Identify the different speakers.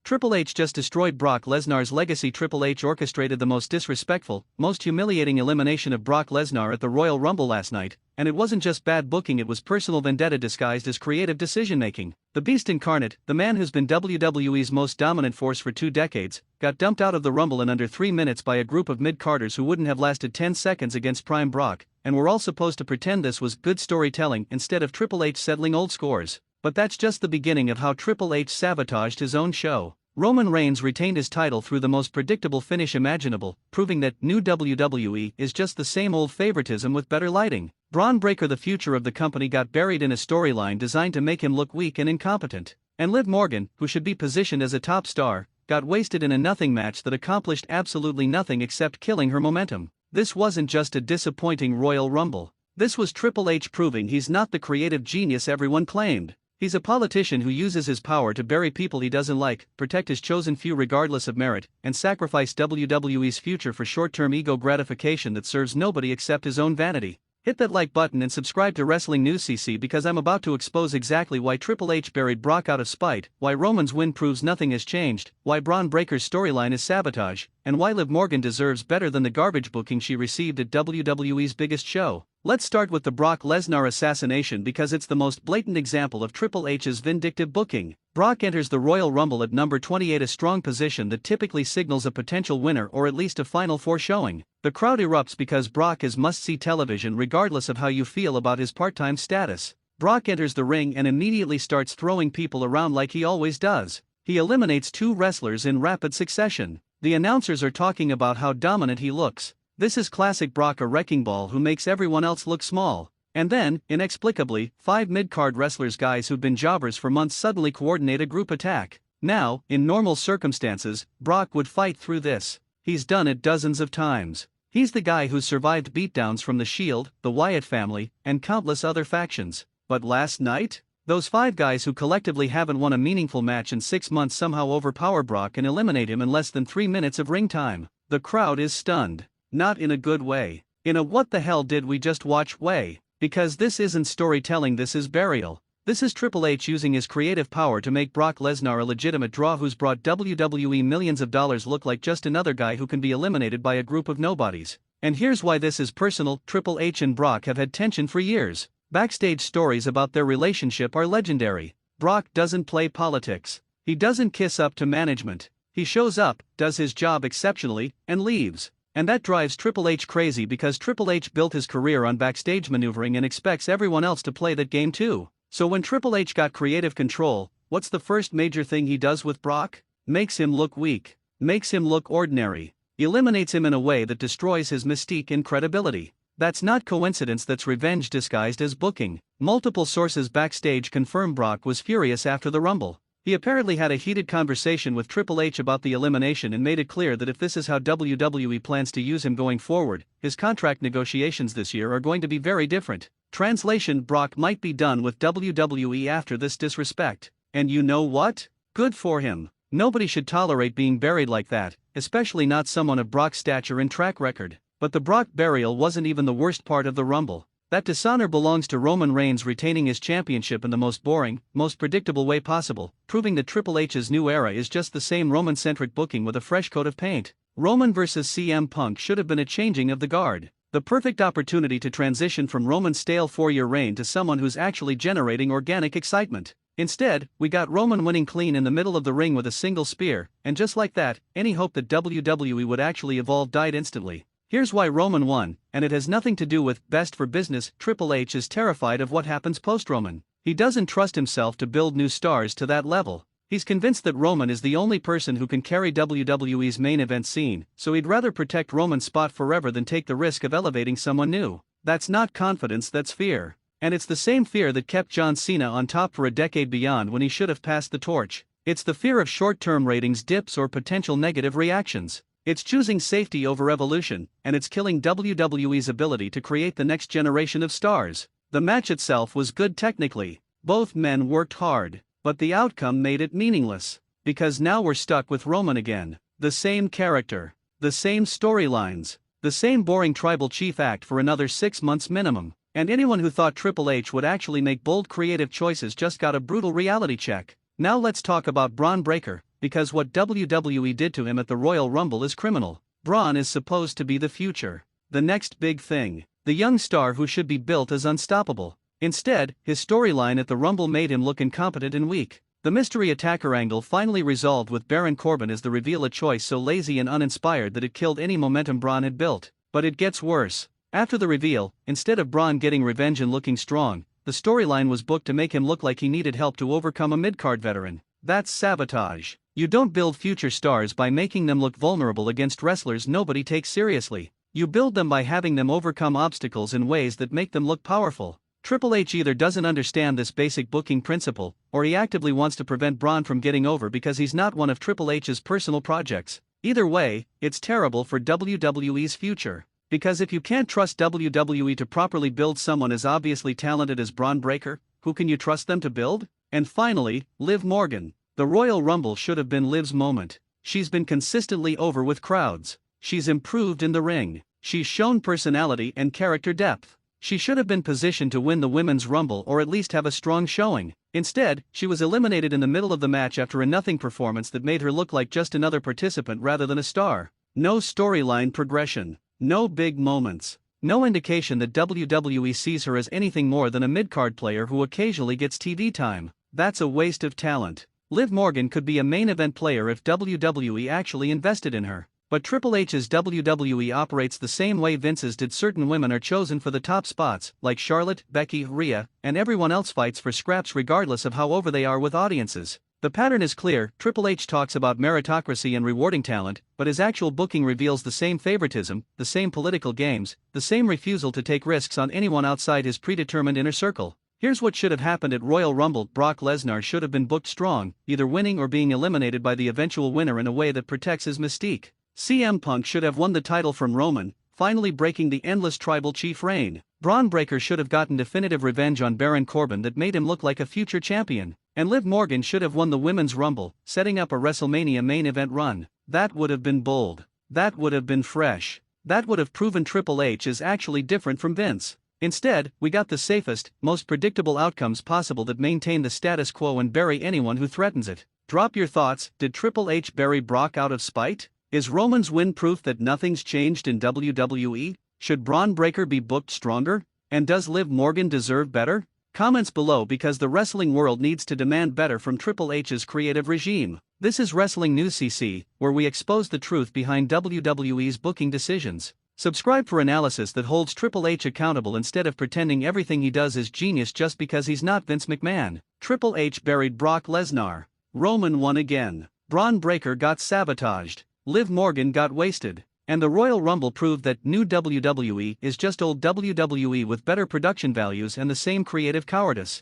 Speaker 1: Triple H just destroyed Brock Lesnar's legacy. Triple H orchestrated the most disrespectful, most humiliating elimination of Brock Lesnar at the Royal Rumble last night, and it wasn't just bad booking, it was personal vendetta disguised as creative decision-making. The Beast incarnate, the man who's been WWE's most dominant force for 2 decades, got dumped out of the Rumble in under 3 minutes by a group of mid-carders who wouldn't have lasted 10 seconds against Prime Brock, and we're all supposed to pretend this was good storytelling instead of Triple H settling old scores. But that's just the beginning of how Triple H sabotaged his own show. Roman Reigns retained his title through the most predictable finish imaginable, proving that new WWE is just the same old favoritism with better lighting. Bron Breakker, the future of the company, got buried in a storyline designed to make him look weak and incompetent. And Liv Morgan, who should be positioned as a top star, got wasted in a nothing match that accomplished absolutely nothing except killing her momentum. This wasn't just a disappointing Royal Rumble. This was Triple H proving he's not the creative genius everyone claimed. He's a politician who uses his power to bury people he doesn't like, protect his chosen few regardless of merit, and sacrifice WWE's future for short-term ego gratification that serves nobody except his own vanity. Hit that like button and subscribe to Wrestling News CC, because I'm about to expose exactly why Triple H buried Brock out of spite, why Roman's win proves nothing has changed, why Bron Breakker's storyline is sabotage, and why Liv Morgan deserves better than the garbage booking she received at WWE's biggest show. Let's start with the Brock Lesnar assassination, because it's the most blatant example of Triple H's vindictive booking. Brock enters the Royal Rumble at number 28, a strong position that typically signals a potential winner or at least a Final Four showing. The crowd erupts because Brock is must-see television regardless of how you feel about his part-time status. Brock enters the ring and immediately starts throwing people around like he always does. He eliminates 2 wrestlers in rapid succession. The announcers are talking about how dominant he looks. This is classic Brock, a wrecking ball who makes everyone else look small. And then, inexplicably, 5 mid-card wrestlers, guys who'd been jobbers for months, suddenly coordinate a group attack. Now, in normal circumstances, Brock would fight through this. He's done it dozens of times. He's the guy who's survived beatdowns from the Shield, the Wyatt family, and countless other factions. But last night? Those 5 guys who collectively haven't won a meaningful match in 6 months somehow overpower Brock and eliminate him in less than 3 minutes of ring time. The crowd is stunned. Not in a good way. In a what the hell did we just watch way. Because this isn't storytelling, this is burial. This is Triple H using his creative power to make Brock Lesnar a legitimate draw who's brought WWE millions of dollars look like just another guy who can be eliminated by a group of nobodies. And here's why this is personal. Triple H and Brock have had tension for years. Backstage stories about their relationship are legendary. Brock doesn't play politics. He doesn't kiss up to management. He shows up, does his job exceptionally, and leaves. And that drives Triple H crazy, because Triple H built his career on backstage maneuvering and expects everyone else to play that game too. So when Triple H got creative control, what's the first major thing he does with Brock? Makes him look weak. Makes him look ordinary. Eliminates him in a way that destroys his mystique and credibility. That's not coincidence, that's revenge disguised as booking. Multiple sources backstage confirm Brock was furious after the Rumble. He apparently had a heated conversation with Triple H about the elimination and made it clear that if this is how WWE plans to use him going forward, his contract negotiations this year are going to be very different. Translation: Brock might be done with WWE after this disrespect. And you know what? Good for him. Nobody should tolerate being buried like that, especially not someone of Brock's stature and track record. But the Brock burial wasn't even the worst part of the Rumble. That dishonor belongs to Roman Reigns retaining his championship in the most boring, most predictable way possible, proving that Triple H's new era is just the same Roman-centric booking with a fresh coat of paint. Roman vs. CM Punk should have been a changing of the guard. The perfect opportunity to transition from Roman's stale 4-year reign to someone who's actually generating organic excitement. Instead, we got Roman winning clean in the middle of the ring with a single spear, and just like that, any hope that WWE would actually evolve died instantly. Here's why Roman won, and it has nothing to do with best for business. Triple H is terrified of what happens post-Roman. He doesn't trust himself to build new stars to that level. He's convinced that Roman is the only person who can carry WWE's main event scene, so he'd rather protect Roman's spot forever than take the risk of elevating someone new. That's not confidence, that's fear. And it's the same fear that kept John Cena on top for a decade beyond when he should have passed the torch. It's the fear of short-term ratings dips or potential negative reactions. It's choosing safety over evolution, and it's killing WWE's ability to create the next generation of stars. The match itself was good technically. Both men worked hard, but the outcome made it meaningless. Because now we're stuck with Roman again. The same character, the same storylines, the same boring tribal chief act for another 6 months minimum. And anyone who thought Triple H would actually make bold creative choices just got a brutal reality check. Now let's talk about Bron Breakker, because what WWE did to him at the Royal Rumble is criminal. Bron is supposed to be the future. The next big thing. The young star who should be built as unstoppable. Instead, his storyline at the Rumble made him look incompetent and weak. The mystery attacker angle finally resolved with Baron Corbin as the reveal, a choice so lazy and uninspired that it killed any momentum Bron had built. But it gets worse. After the reveal, instead of Bron getting revenge and looking strong, the storyline was booked to make him look like he needed help to overcome a mid-card veteran. That's sabotage. You don't build future stars by making them look vulnerable against wrestlers nobody takes seriously. You build them by having them overcome obstacles in ways that make them look powerful. Triple H either doesn't understand this basic booking principle, or he actively wants to prevent Bron from getting over because he's not one of Triple H's personal projects. Either way, it's terrible for WWE's future. Because if you can't trust WWE to properly build someone as obviously talented as Bron Breakker, who can you trust them to build? And finally, Liv Morgan. The Royal Rumble should have been Liv's moment. She's been consistently over with crowds. She's improved in the ring. She's shown personality and character depth. She should have been positioned to win the Women's Rumble or at least have a strong showing. Instead, she was eliminated in the middle of the match after a nothing performance that made her look like just another participant rather than a star. No storyline progression. No big moments. No indication that WWE sees her as anything more than a mid-card player who occasionally gets TV time. That's a waste of talent. Liv Morgan could be a main event player if WWE actually invested in her. But Triple H's WWE operates the same way Vince's did. Certain women are chosen for the top spots, like Charlotte, Becky, Rhea, and everyone else fights for scraps regardless of how over they are with audiences. The pattern is clear. Triple H talks about meritocracy and rewarding talent, but his actual booking reveals the same favoritism, the same political games, the same refusal to take risks on anyone outside his predetermined inner circle. Here's what should have happened at Royal Rumble. Brock Lesnar should have been booked strong, either winning or being eliminated by the eventual winner in a way that protects his mystique. CM Punk should have won the title from Roman, finally breaking the endless tribal chief reign. Bron Breakker should have gotten definitive revenge on Baron Corbin that made him look like a future champion. And Liv Morgan should have won the Women's Rumble, setting up a WrestleMania main event run. That would have been bold. That would have been fresh. That would have proven Triple H is actually different from Vince. Instead, we got the safest, most predictable outcomes possible that maintain the status quo and bury anyone who threatens it. Drop your thoughts. Did Triple H bury Brock out of spite? Is Roman's win proof that nothing's changed in WWE? Should Bron Breakker be booked stronger? And does Liv Morgan deserve better? Comments below, because the wrestling world needs to demand better from Triple H's creative regime. This is Wrestling News CC, where we expose the truth behind WWE's booking decisions. Subscribe for analysis that holds Triple H accountable instead of pretending everything he does is genius just because he's not Vince McMahon. Triple H buried Brock Lesnar. Roman won again. Bron Breakker got sabotaged. Liv Morgan got wasted. And the Royal Rumble proved that new WWE is just old WWE with better production values and the same creative cowardice.